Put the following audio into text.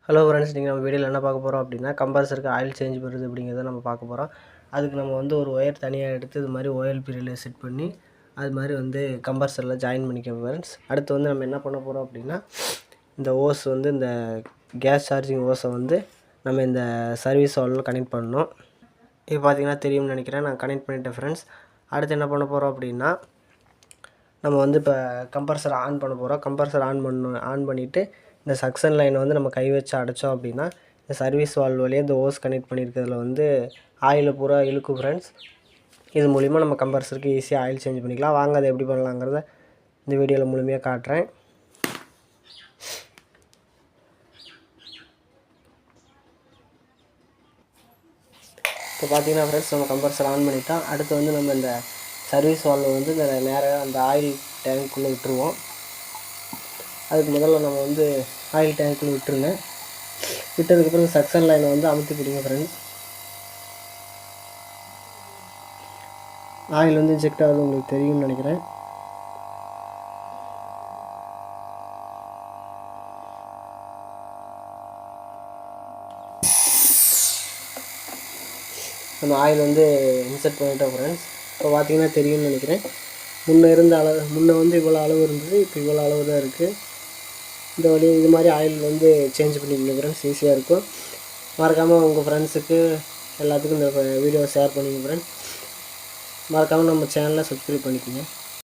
Hello friends, நீங்கள் நம்ம வீடியோவில் என்ன பார்க்க போகிறோம் அப்படின்னா, கம்ப்ரஸருக்கு ஆயில் சேஞ்ச் பண்ணுறது அப்படிங்கிறத நம்ம பார்க்க போகிறோம். அதுக்கு நம்ம வந்து ஒரு ஒயர் தனியாக எடுத்து இது மாதிரி ஓஎல்பி ரிலே செட் பண்ணி அது மாதிரி வந்து கம்ப்ரஸரில் ஜாயின் பண்ணிக்க ஃப்ரெண்ட்ஸ். அடுத்து வந்து நம்ம என்ன பண்ண போகிறோம் அப்படின்னா, இந்த ஓஸ் வந்து இந்த கேஸ் சார்ஜிங் ஓஸை வந்து நம்ம இந்த சர்வீஸ் வால்வில் கனெக்ட் பண்ணணும். இப்போ பார்த்தீங்கன்னா தெரியும்னு நினைக்கிறேன், நான் கனெக்ட் பண்ணிட்டேன் ஃப்ரெண்ட்ஸ். அடுத்து என்ன பண்ண போகிறோம் அப்படின்னா, நம்ம வந்து இப்போ கம்ப்ரஸர் ஆன் பண்ண போகிறோம். கம்ப்ரஸர் ஆன் பண்ணிவிட்டு இந்த சக்ஷன் லைனை வந்து நம்ம கை வச்சு அடைச்சோம் அப்படின்னா இந்த சர்வீஸ் வால்வ் வழியாக இந்த ஓஸ் கனெக்ட் பண்ணியிருக்கிறதுல வந்து ஆயில் பூரா இழுக்கும் ஃப்ரெண்ட்ஸ். இது மூலிமா நம்ம கம்ப்ரஸருக்கு ஈஸியாக ஆயில் சேஞ்ச் பண்ணிக்கலாம். வாங்க அதை எப்படி பண்ணலாங்கிறத இந்த வீடியோவில் முழுமையாக காட்டுறேன். இப்போ பார்த்தீங்கன்னா ஃப்ரெண்ட்ஸ், நம்ம கம்ப்ரஸர் ஆன் பண்ணிட்டோம். அடுத்து வந்து நம்ம இந்த சர்வீஸ் வால்வ் வந்து இந்த நேராக அந்த ஆயில் டேங்க்குள்ளே விட்டுருவோம். அதுக்கு முதல்ல நம்ம வந்து ஆயில் டேங்க்குள்ளே விட்டுருங்க. விட்டதுக்கப்புறம் சக்ஷன் லைனை வந்து அமுத்தி பிடிங்க ஃப்ரெண்ட்ஸ். ஆயில் வந்து இன்ஜெக்ட் ஆகுது, உங்களுக்கு தெரியும்னு நினைக்கிறேன். நம்ம ஆயில் வந்து இன்செர்ட் பண்ணிட்டோம் ஃப்ரெண்ட்ஸ். இப்போ பார்த்தீங்கன்னா தெரியும்னு நினைக்கிறேன். முன்னே வந்து இவ்வளோ அளவு இருந்தது, இப்போ இவ்வளோ அளவு தான் இருக்குது. இந்த வழி இது மாதிரி ஆயில் வந்து சேஞ்ச் பண்ணிக்கங்க ஃப்ரெண்ட்ஸ், ஈஸியாக இருக்கும். மறக்காமல் உங்கள் ஃப்ரெண்ட்ஸுக்கு எல்லாத்துக்கும் இந்த வீடியோவை ஷேர் பண்ணிங்க ஃப்ரெண்ட்ஸ். மறக்காமல் நம்ம சேனலை சப்ஸ்கிரைப் பண்ணிக்கோங்க.